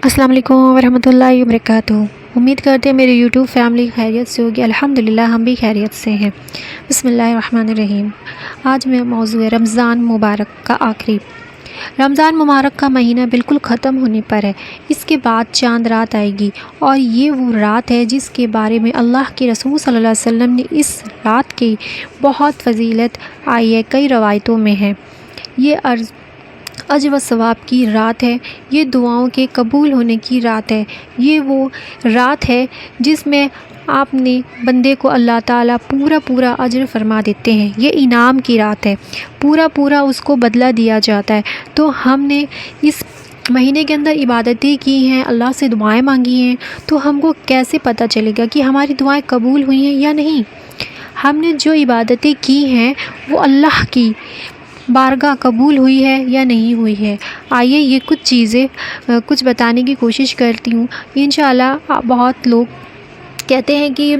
अस्सलाम वालेकुम वरहमतुल्लाहि वबरकातुहू। उम्मीद करते हैं मेरी यूट्यूब फैमिली खैरियत से होगी। अल्हम्दुलिल्लाह हम भी खैरियत से हैं। बिस्मिल्लाहिर्रहमानिर्रहीम। आज मैं मौज़ू है रमज़ान मुबारक का आखिरी। रमज़ान मुबारक का महीना बिल्कुल ख़त्म होने पर है। इसके बाद चांद रात आएगी और ये वो रात है जिसके बारे में अल्लाह के रसूल सल्लल्लाहु अलैहि वसल्लम ने इस रात की बहुत फजीलत आई है, कई रवायतों में है। ये अज व सवाब की रात है, ये दुआओं के कबूल होने की रात है। ये वो रात है जिसमें आपने बंदे को अल्लाह ताला पूरा अजर फरमा देते हैं। ये इनाम की रात है, पूरा उसको बदला दिया जाता है। तो हमने इस महीने के अंदर इबादतें की हैं, अल्लाह से दुआएं मांगी हैं, तो हमको कैसे पता चलेगा कि हमारी दुआएं कबूल हुई हैं या नहीं। हमने जो इबादतें की हैं वो अल्लाह की बारगाह कबूल हुई है या नहीं हुई है। आइए ये कुछ चीज़ें कुछ बताने की कोशिश करती हूँ। इंशाअल्लाह बहुत लोग कहते हैं कि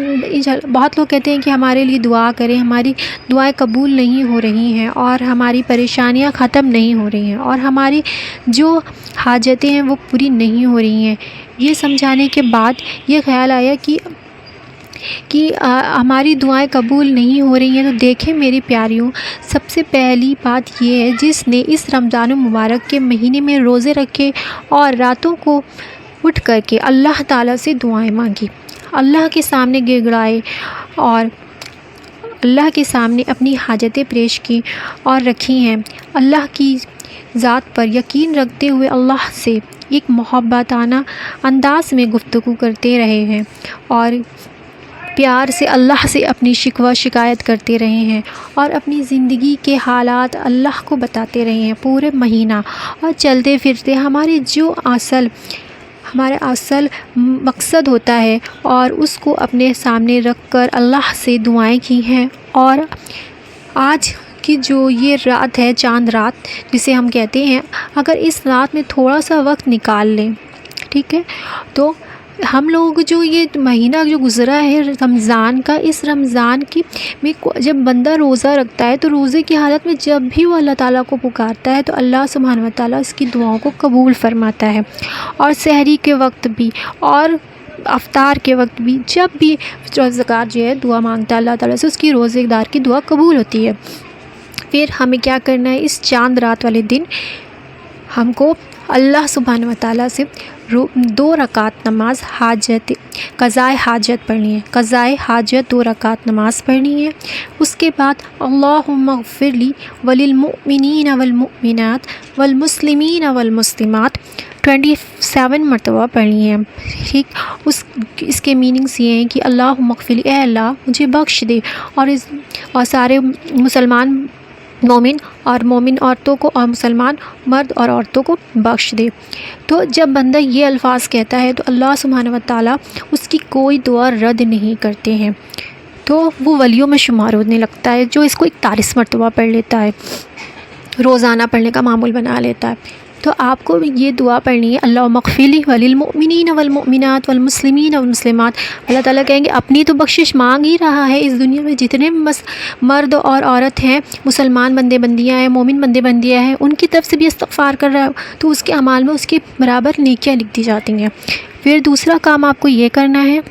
हमारे लिए दुआ करें, हमारी दुआएं कबूल नहीं हो रही हैं और हमारी परेशानियां ख़त्म नहीं हो रही हैं और हमारी जो हाजतें हैं वो पूरी नहीं हो रही हैं। ये समझाने के बाद ये ख़्याल आया कि हमारी दुआएं कबूल नहीं हो रही हैं। तो देखें मेरी प्यारियों, सबसे पहली बात ये है, जिसने इस रमज़ान मुबारक के महीने में रोज़े रखे और रातों को उठ कर के अल्लाह ताला से दुआएं मांगी, अल्लाह के सामने गिड़गिड़ाए और अल्लाह के सामने अपनी हाजतें पेश की और रखी हैं। अल्लाह की ज़ात पर यकीन रखते हुए अल्लाह से एक मोहब्बताना अंदाज में गुफ्तगू करते रहे हैं और प्यार से अल्लाह से अपनी शिकवा शिकायत करते रहे हैं और अपनी ज़िंदगी के हालात अल्लाह को बताते रहे हैं पूरे महीना। और चलते फिरते हमारा असल मकसद होता है और उसको अपने सामने रख कर अल्लाह से दुआएं की हैं। और आज की जो ये रात है, चांद रात जिसे हम कहते हैं, अगर इस रात में थोड़ा सा वक्त निकाल लें, ठीक है, तो हम लोग जो ये महीना जो गुज़रा है रमज़ान का, इस रमज़ान की में जब बंदा रोज़ा रखता है तो रोज़े की हालत में जब भी वो अल्लाह ताला को पुकारता है तो अल्लाह सुब्हानहू व तआला इसकी दुआओं को कबूल फरमाता है। और सहरी के वक्त भी और अफ्तार के वक्त भी जब भी रोज़गार जो है दुआ मांगता है अल्लाह ताला से, उसकी रोज़ेदार की दुआ कबूल होती है। फिर हमें क्या करना है, इस चांद रात वाले दिन हमको अल्लाह सुब्हानहू व तआला से 2 रकात नमाज क़ज़ाए हाजत पढ़नी है। क़ज़ाए हाजत 2 रकात नमाज़ पढ़नी है। उसके बाद अल्लाहुम्मा ग़फ़िरली वलिल मुमिनीन वल मुमिनात वल मुस्लिमीन वल मुस्लिमात 27 मरतबा पढ़नी है। ठीक, इसके मीनिंग्स ये हैं कि अल्लाहुम्मा ग़फ़िरली, ए अल्लाह मुझे बख्श दे और सारे मुसलमान मोमिन औरतों को और मुसलमान मर्द और औरतों को बख्श दे। तो जब बंदा ये अल्फाज कहता है तो अल्लाह सुब्हानहू व तआला उसकी कोई दुआ रद्द नहीं करते हैं, तो वो वलियों में शुमार होने लगता है। जो इसको 41 मरतबा पढ़ लेता है, रोज़ाना पढ़ने का मामूल बना लेता है। तो आपको ये दुआ पढ़नी है, अल्लाहुम्मा ग़फ़िरली वलिल मुमिनीन वल मुमिनात वल मुस्लिमीन वल मुस्लिमात। अल्लाह ताला कहेंगे अपनी तो बख्शिश मांग ही रहा है, इस दुनिया में जितने मर्द और औरत हैं, मुसलमान बंदे बंदियाँ हैं, मोमिन बंदे बंदियाँ हैं, उनकी तरफ से भी इस्तग़फ़ार कर रहा है तो उसके अमाल में उसके बराबर नेकियां लिख दी जाती हैं। फिर दूसरा काम आपको ये करना है,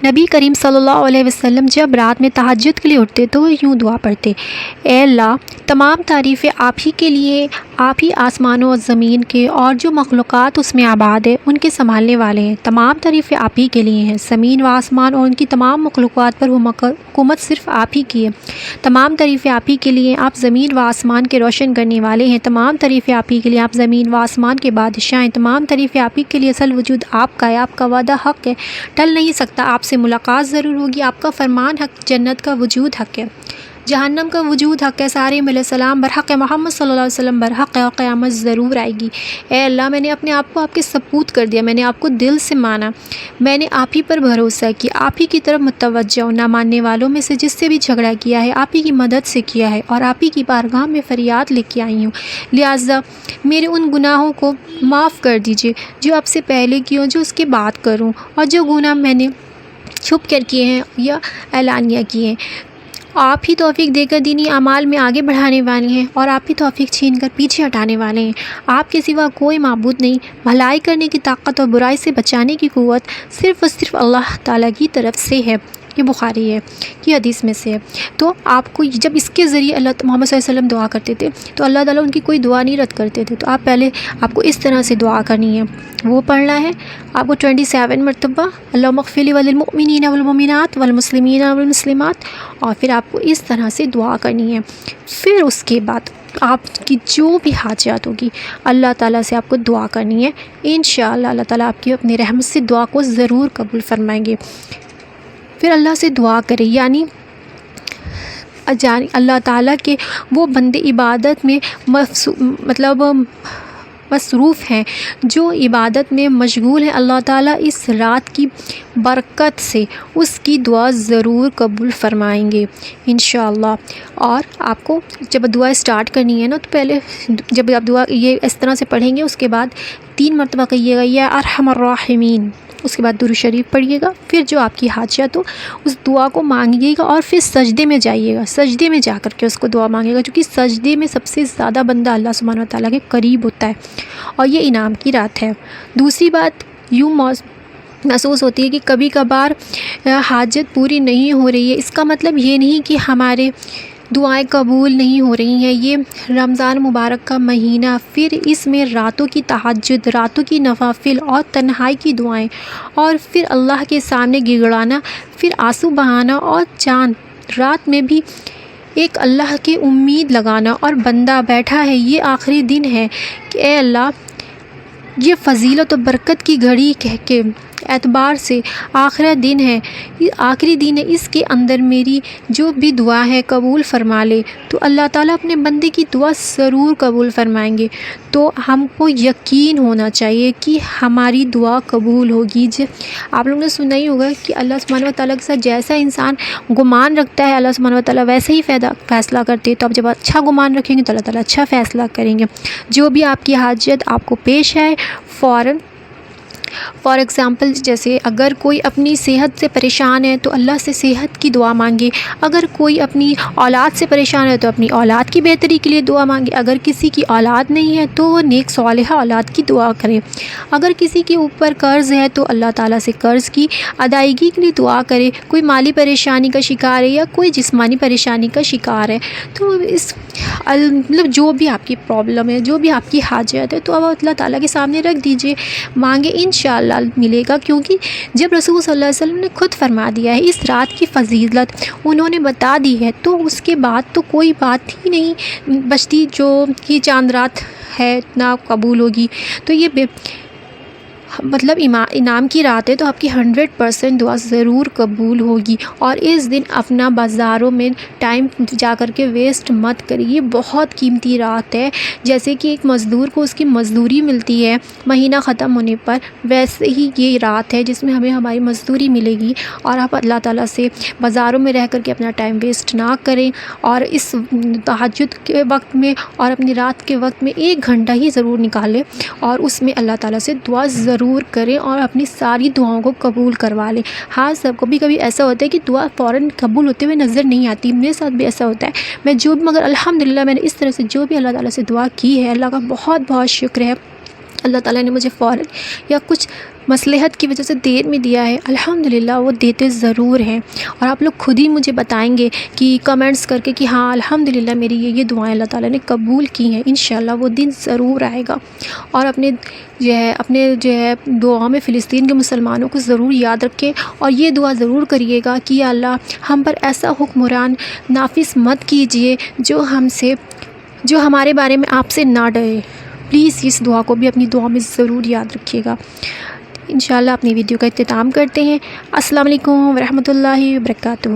नबी करीम सल्लल्लाहु अलैहि वसल्लम जब रात में तहज्जुद के लिए उठते तो यूँ दुआ पढ़ते, ए अल्लाह तमाम तारीफ़ें आप ही के लिए, आप ही आसमानों और ज़मीन के और जो मखलूक़ात उसमें आबाद है उनके संभालने वाले हैं। तमाम तारीफ़ें आप ही के लिए हैं। ज़मीन व आसमान और उनकी तमाम मखलूक़ात पर हुकूमत सिर्फ़ आप ही की है। तमाम तारीफ़ें आप ही के लिए, आप ज़मीन व आसमान के रोशन करने वाले हैं। तमाम तारीफ़ें आप ही के लिए, आप ज़मीन व आसमान के बादशाह हैं। तमाम तारीफ़ें आप ही के लिए, असल वजूद आपका है, आपका वादा हक़ है, टल नहीं सकता, आपसे मुलाकात ज़रूर होगी, आपका फरमान हक़, जन्नत का वजूद हक़ है, जहन्नम का वजूद हक़ है, सारे अलैहिस्सलाम बरहक़ है, मोहम्मद सल्लल्लाहु अलैहि वसल्लम बरहक़ है और क़यामत ज़रूर आएगी। ए अल्लाह मैंने अपने आप को आपके सपूत कर दिया, मैंने आपको दिल से माना, मैंने आप ही पर भरोसा किया, आप ही की तरफ मुतवज्जह हूँ। ना मानने वालों में से जिससे भी झगड़ा किया है आप ही की मदद से किया है और आप ही की बारगाह में फ़रियाद लेके आई हूँ। लिहाजा मेरे उन गुनाहों को माफ़ कर दीजिए जो आपसे पहले किए हों, जो उसके बाद करूँ, और जो गुनाह मैंने छुप कर किए हैं या एलानिया किए हैं। آپ ہی توفیق دے کر دینی اعمال میں آگے بڑھانے والے ہیں اور آپ ہی توفیق چھین کر پیچھے ہٹانے والے ہیں۔ آپ کے سوا کوئی معبود نہیں۔ بھلائی کرنے کی طاقت اور برائی سے بچانے کی قوت صرف اور صرف اللہ تعالیٰ کی طرف سے ہے۔ یہ بخاری ہے، یہ حدیث میں سے ہے۔ تو آپ کو جب اس کے ذریعے اللہ محمد صلی اللہ علیہ وسلم دعا کرتے تھے تو اللہ تعالیٰ ان کی کوئی دعا نہیں رد کرتے تھے۔ تو آپ پہلے آپ کو اس طرح سے دعا کرنی ہے، وہ پڑھنا ہے آپ کو 27 مرتبہ اللہم اغفر لی وللمؤمنین والمؤمنات والمسلمین والمسلمات، اور پھر آپ کو اس طرح سے دعا کرنی ہے۔ پھر اس کے بعد آپ کی جو بھی حاجات ہوگی اللہ تعالیٰ سے آپ کو دعا کرنی ہے، انشاءاللہ اللہ تعالیٰ آپ کی اپنی رحمت سے دعا کو ضرور قبول فرمائیں گے۔ پھر اللہ سے دعا کریں، یعنی اللہ تعالیٰ کے وہ بندے عبادت میں مصروف ہیں، جو عبادت میں مشغول ہیں، اللہ تعالیٰ اس رات کی برکت سے اس کی دعا ضرور قبول فرمائیں گے انشاءاللہ۔ اور آپ کو جب دعا اسٹارٹ کرنی ہے نا، تو پہلے جب آپ دعا یہ اس طرح سے پڑھیں گے، اس کے بعد 3 مرتبہ کہیے گا یا ارحم الراحمین، اس کے بعد درود شریف پڑھیے گا، پھر جو آپ کی حاجت ہو اس دعا کو مانگیے گا، اور پھر سجدے میں جائیے گا، سجدے میں جا کر کے اس کو دعا مانگے گا، کیونکہ سجدے میں سب سے زیادہ بندہ اللہ سبحانہ و تعالیٰ کے قریب ہوتا ہے، اور یہ انعام کی رات ہے۔ دوسری بات یوں محسوس ہوتی ہے کہ کبھی کبھار حاجت پوری نہیں ہو رہی ہے، اس کا مطلب یہ نہیں کہ ہمارے دعائیں قبول نہیں ہو رہی ہیں۔ یہ رمضان مبارک کا مہینہ، پھر اس میں راتوں کی تہجد، راتوں کی نوافل اور تنہائی کی دعائیں، اور پھر اللہ کے سامنے گڑگڑانا، پھر آنسو بہانا، اور چاند رات میں بھی ایک اللہ کی امید لگانا، اور بندہ بیٹھا ہے، یہ آخری دن ہے کہ اے اللہ، یہ فضیلت و برکت کی گھڑی کے اعتبار سے آخری دن ہے، یہ آخری دن ہے، اس کے اندر میری جو بھی دعا ہے قبول فرما لے، تو اللہ تعالیٰ اپنے بندے کی دعا ضرور قبول فرمائیں گے۔ تو ہم کو یقین ہونا چاہیے کہ ہماری دعا قبول ہوگی۔ آپ لوگوں نے سنا ہی ہوگا کہ اللہ سبحانہ و تعالیٰ کے ساتھ جیسا انسان گمان رکھتا ہے، اللہ سبحانہ و تعالیٰ ویسے ہی فیصلہ کرتے ہیں۔ تو آپ جب اچھا گمان رکھیں گے تو اللہ تعالیٰ اچھا فیصلہ کریں گے۔ جو بھی آپ کی حاجت آپ کو پیش آئے، فار ایگزامپل جیسے اگر کوئی اپنی صحت سے پریشان ہے تو اللہ سے صحت کی دعا مانگے، اگر کوئی اپنی اولاد سے پریشان ہے تو اپنی اولاد کی بہتری کے لیے دعا مانگے، اگر کسی کی اولاد نہیں ہے تو وہ نیک صالحہ اولاد کی دعا کرے، اگر کسی کے اوپر قرض ہے تو اللہ تعالیٰ سے قرض کی ادائیگی کے لیے دعا کرے، کوئی مالی پریشانی کا شکار ہے یا کوئی جسمانی پریشانی کا شکار ہے، تو جو بھی آپ کی پرابلم ہے، جو بھی آپ کی حاجت ہے، تو اب اللہ تعالیٰ کے سامنے رکھ دیجئے، مانگے، انشاءاللہ ملے گا۔ کیونکہ جب رسول صلی اللہ علیہ وسلم نے خود فرما دیا ہے اس رات کی فضیلت انہوں نے بتا دی ہے، تو اس کے بعد تو کوئی بات ہی نہیں بچتی جو کہ چاند رات ہے نہ قبول ہوگی۔ تو یہ مطلب انعام کی رات ہے، تو آپ کی 100% دعا ضرور قبول ہوگی۔ اور اس دن اپنا بازاروں میں ٹائم جا کر کے ویسٹ مت کریے، یہ بہت قیمتی رات ہے۔ جیسے کہ ایک مزدور کو اس کی مزدوری ملتی ہے مہینہ ختم ہونے پر، ویسے ہی یہ رات ہے جس میں ہمیں ہماری مزدوری ملے گی۔ اور آپ اللہ تعالیٰ سے بازاروں میں رہ کر کے اپنا ٹائم ویسٹ نہ کریں، اور اس تہجد کے وقت میں اور اپنی رات کے وقت میں 1 گھنٹہ ہی ضرور نکالیں، اور اس میں اللہ تعالیٰ سے دعا ضرور کریں اور اپنی ساری دعاؤں کو قبول کروا لیں۔ ہاں، کبھی ایسا ہوتا ہے کہ دعا فوراً قبول ہوتے ہوئے نظر نہیں آتی، میرے ساتھ بھی ایسا ہوتا ہے، مگر الحمدللہ میں نے اس طرح سے جو بھی اللہ تعالیٰ سے دعا کی ہے، اللہ کا بہت بہت شکر ہے، اللہ تعالیٰ نے مجھے فوراً یا کچھ مصلحت کی وجہ سے دیر میں دیا ہے، الحمدللہ وہ دیتے ضرور ہیں۔ اور آپ لوگ خود ہی مجھے بتائیں گے کہ کمنٹس کر کے کہ ہاں الحمدللہ میری یہ دعائیں اللہ تعالیٰ نے قبول کی ہیں، انشاءاللہ وہ دن ضرور آئے گا۔ اور اپنے دعاؤں میں فلسطین کے مسلمانوں کو ضرور یاد رکھیں، اور یہ دعا ضرور کریے گا کہ یا اللہ ہم پر ایسا حکمران نافذ مت کیجئے جو ہمارے بارے میں آپ سے نہ ڈرے۔ پلیز اس دعا کو بھی اپنی دعا میں ضرور یاد رکھیے گا۔ انشاءاللہ اپنی ویڈیو کا اختتام کرتے ہیں۔ السلام علیکم ورحمۃ اللہ وبرکاتہ۔